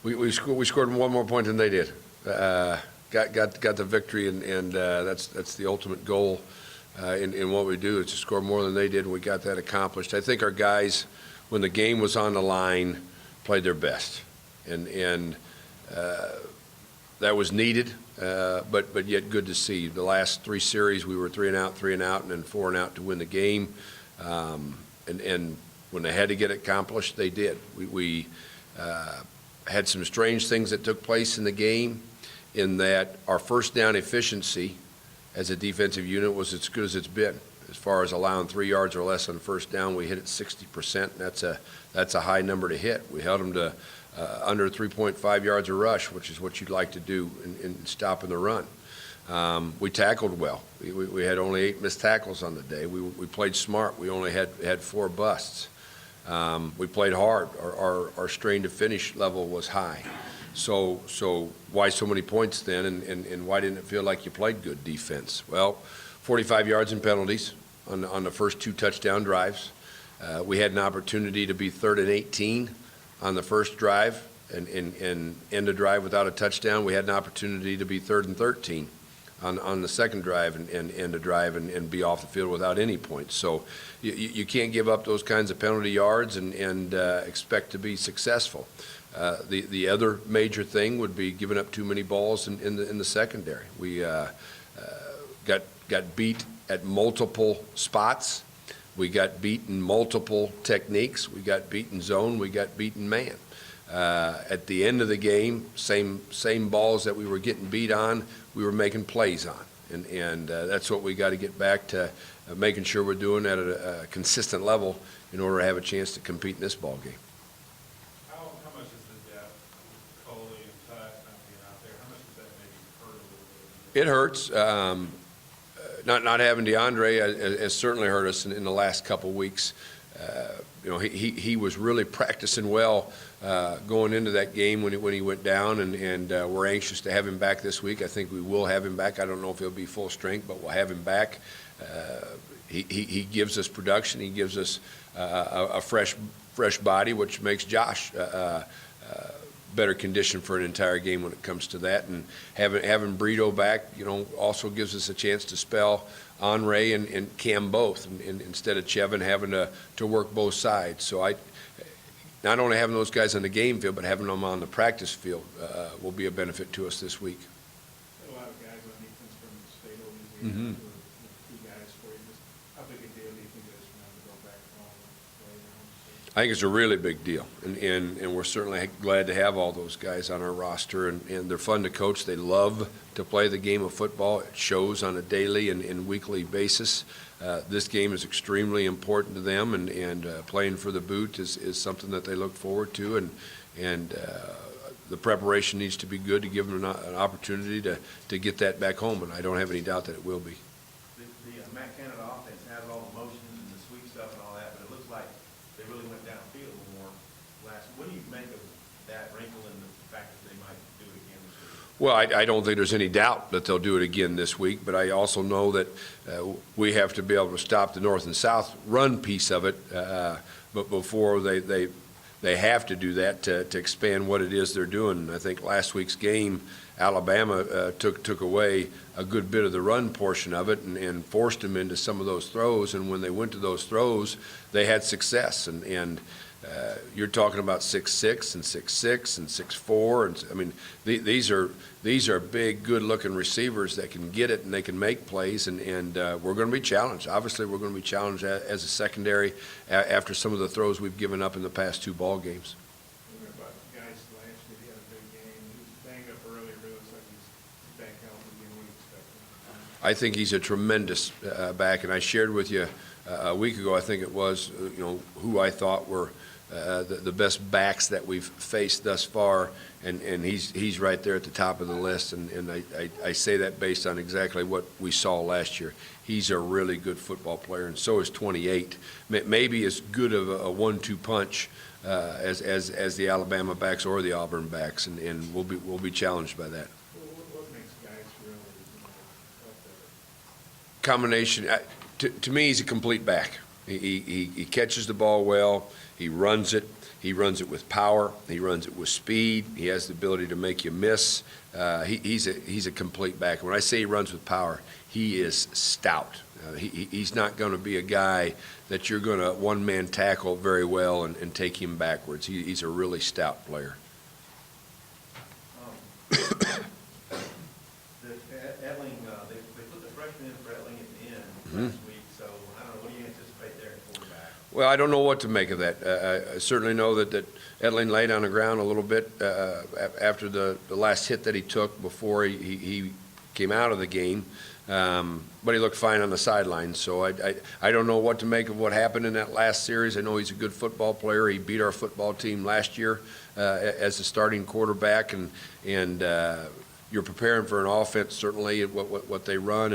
We scored one more point than they did. Got the victory, and that's the ultimate goal in what we do, is to score more than they did, and we got that accomplished. I think our guys, when the game was on the line, played their best, and that was needed, but yet good to see. The last three series, we were 3 and out, and then 4 and out to win the game, and when they had to get it accomplished, they did. We had some strange things that took place in the game, in that our first down efficiency as a defensive unit was as good as it's been. As far as allowing 3 yards or less on first down, we hit it 60%. That's a high number to hit. We held them to under 3.5 yards a rush, which is what you'd like to do in stopping the run. We tackled well. We had only 8 missed tackles on the day. We played smart. We only had 4 busts. We played hard. Our strain to finish level was high. So why so many points then, and why didn't it feel like you played good defense? Well, 45 yards in penalties on the first 2 touchdown drives. We had an opportunity to be 3rd and 18 on the first drive and end a drive without a touchdown. We had an opportunity to be 3rd and 13 on the second drive and end a drive and be off the field without any points. So you can't give up those kinds of penalty yards and expect to be successful. The other major thing would be giving up too many balls in the secondary. We got beat at multiple spots. We got beat in multiple techniques. We got beat in zone. We got beat in man. At the end of the game, same balls that we were getting beat on, we were making plays on, and that's what we got to get back to, making sure we're doing at a consistent level in order to have a chance to compete in this ball game. How much is the depth, Coley and Tutt not being out there? How much does that maybe hurt a little bit? It hurts. Not having DeAndre has certainly hurt us in the last couple weeks. He was really practicing well going into that game when he went down, and we're anxious to have him back this week. I think we will have him back. I don't know if he'll be full strength, but we'll have him back. He gives us production. He gives us a fresh body, which makes Josh better condition for an entire game when it comes to that. And having Brito back, also gives us a chance to spell Henry and Cam both, and instead of Chevin having to work both sides. So not only having those guys on the game field, but having them on the practice field will be a benefit to us this week. A lot of guys on defense from the state of Louisiana, key guys for you. Just how big a deal do you think it is for them to go back home and play their home? I think it's a really big deal, and we're certainly glad to have all those guys on our roster, and they're fun to coach. They love to play the game of football. It shows on a daily and weekly basis. This game is extremely important to them, and playing for the boot is something that they look forward to, and the preparation needs to be good to give them an opportunity to get that back home, and I don't have any doubt that it will be. The Matt Canada offense has all the motions and the sweet stuff and all that, but it looks like they really went downfield more last. What do you make of that wrinkle and the fact that they might do it again this week? Well, I don't think there's any doubt that they'll do it again this week, but I also know that we have to be able to stop the north and south run piece of it, but before they have to do that to expand what it is they're doing. I think last week's game, Alabama took away a good bit of the run portion of it and forced them into some of those throws, and when they went to those throws, they had success, and you're talking about 6'6" and 6'6" and 6'4", and I mean these are big, good-looking receivers that can get it and they can make plays, and we're going to be challenged. Obviously, we're going to be challenged as a secondary after some of the throws we've given up in the past 2 ball games. About guys last year, he had a big game. He was banged up earlier, but it looks like he's back out again. What do you expect? I think he's a tremendous back, and I shared with you a week ago, I think it was, who I thought were the best backs that we've faced thus far, and he's right there at the top of the list, and I say that based on exactly what we saw last year. He's a really good football player, and so is 28. Maybe as good of a 1-2 punch as the Alabama backs or the Auburn backs, and we'll be challenged by that. What makes guys really up there? Combination. To me, he's a complete back. He catches the ball well. He runs it. He runs it with power. He runs it with speed. He has the ability to make you miss. He's a complete back. When I say he runs with power, he is stout. He's not going to be a guy that you're going to one-man tackle very well and take him backwards. He's a really stout player. Etling, they put the freshman in for Etling at the end last week, so I don't know, what do you anticipate there at quarterback? Well, I don't know what to make of that. I certainly know that Edling laid on the ground a little bit after the last hit that he took before he came out of the game, but he looked fine on the sideline. So I don't know what to make of what happened in that last series. I know he's a good football player. He beat our football team last year as a starting quarterback, and you're preparing for an offense, certainly, what they run,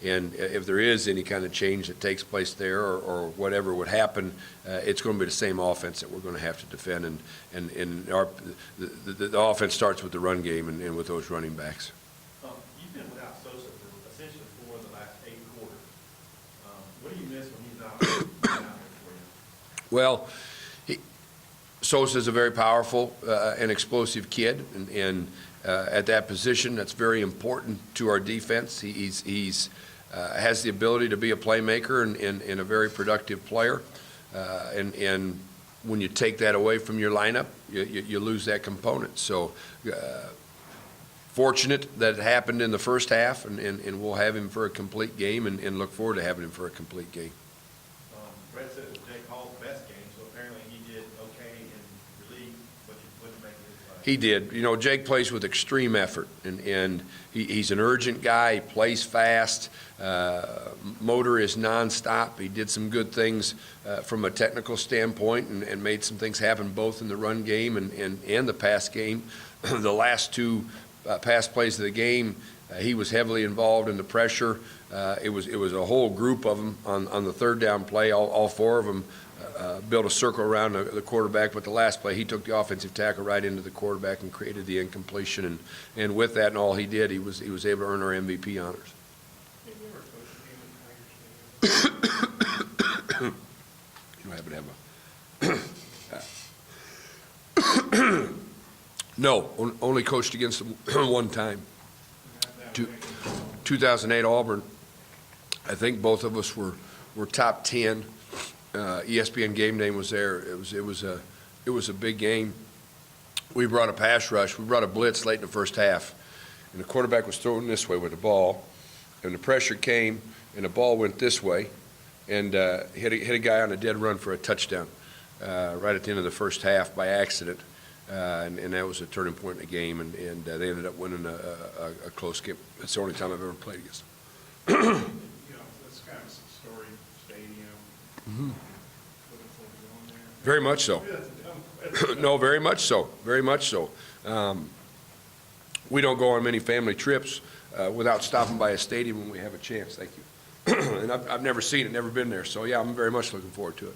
and if there is any kind of change that takes place there or whatever would happen, it's going to be the same offense that we're going to have to defend, and the offense starts with the run game and with those running backs. You've been without Sosa for essentially 4 of the last 8 quarters. What do you miss when he's not out there for you? Well, Sosa's a very powerful and explosive kid, and at that position, that's very important to our defense. He's has the ability to be a playmaker and a very productive player. And when you take that away from your lineup, you lose that component. So fortunate that it happened in the first half, and we'll have him for a complete game and look forward to having him for a complete game. Brett said it was Jake Hall's best game, so apparently he did okay in relief. What you make of his play? He did. You know, Jake plays with extreme effort, and he's an urgent guy. He plays fast. Motor is nonstop. He did some good things from a technical standpoint and made some things happen both in the run game and the pass game. The last 2 pass plays of the game, he was heavily involved in the pressure. It was a whole group of them on the 3rd down play. All 4 of them built a circle around the quarterback, but the last play, he took the offensive tackle right into the quarterback and created the incompletion. And with that and all he did, he was able to earn our MVP honors. Have you ever coached a game in Tiger Stadium? You happen to have a No, only coached against them one time. 2008 Auburn. I think both of us were top 10. ESPN Game Day was there. It was a big game. We brought a pass rush. We brought a blitz late in the first half, and the quarterback was throwing this way with the ball, and the pressure came, and the ball went this way, and hit a guy on a dead run for a touchdown right at the end of the first half by accident, and that was a turning point in the game, and they ended up winning a close game. It's the only time I've ever played against them. You know, that's kind of a storied stadium. Looking forward to going there. Very much so. Maybe that's a dumb question. No, very much so. Very much so. We don't go on many family trips without stopping by a stadium when we have a chance. Thank you. And I've never seen it, never been there. So, yeah, I'm very much looking forward to it.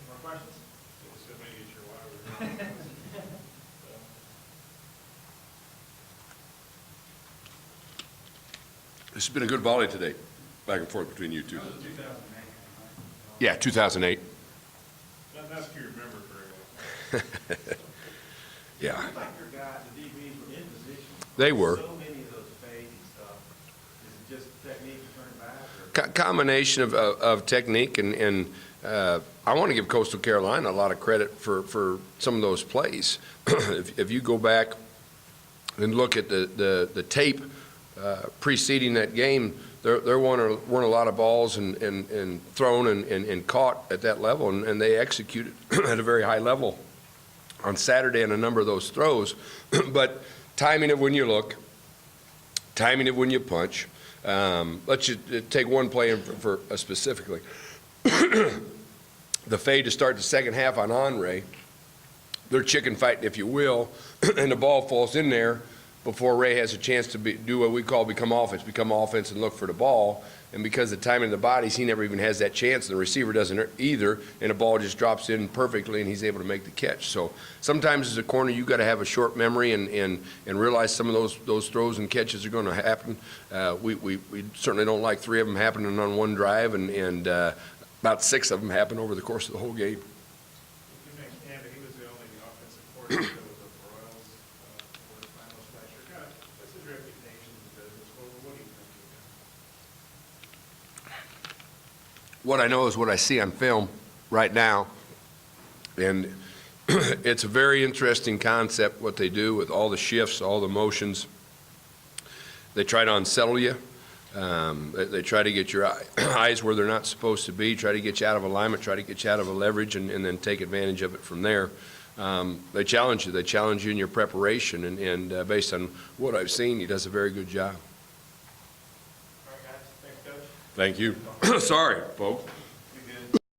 Any more questions? Just making sure why we're here. This has been a good volley today, back and forth between you two. That was 2008. Yeah, 2008. That's if you remember very well. Yeah, It seems like your guys, the DBs, were in position. they were. So many of those fades and stuff. Is it just technique to turn back? Or? Combination of technique and I want to give Coastal Carolina a lot of credit for some of those plays. If you go back and look at the tape preceding that game, there weren't a lot of balls and thrown and caught at that level, and they executed at a very high level on Saturday on a number of those throws. But timing it when you look, timing it when you punch. Let's just take one play for specifically. The fade to start the second half on Henry. They're chicken fighting, if you will, and the ball falls in there. before Ray has a chance to do what we call become offense and look for the ball. And because of the timing of the bodies, he never even has that chance, and the receiver doesn't either, and the ball just drops in perfectly, and he's able to make the catch. So sometimes as a corner, you got to have a short memory and realize some of those throws and catches are going to happen. We certainly don't like 3 of them happening on one drive, and about 6 of them happen over the course of the whole game. You mentioned Amber, he was the only offensive coordinator that was with the Royals for the finals last year. Kind of, what's his reputation in the business? What do you think of him? What I know is what I see on film right now, and it's a very interesting concept what they do with all the shifts, all the motions. They try to unsettle you. They try to get your eyes where they're not supposed to be, try to get you out of alignment, try to get you out of a leverage, and then take advantage of it from there. They challenge you. They challenge you in your preparation, and based on what I've seen, he does a very good job. All right, guys, thanks, Coach. Thank you. Sorry, folks.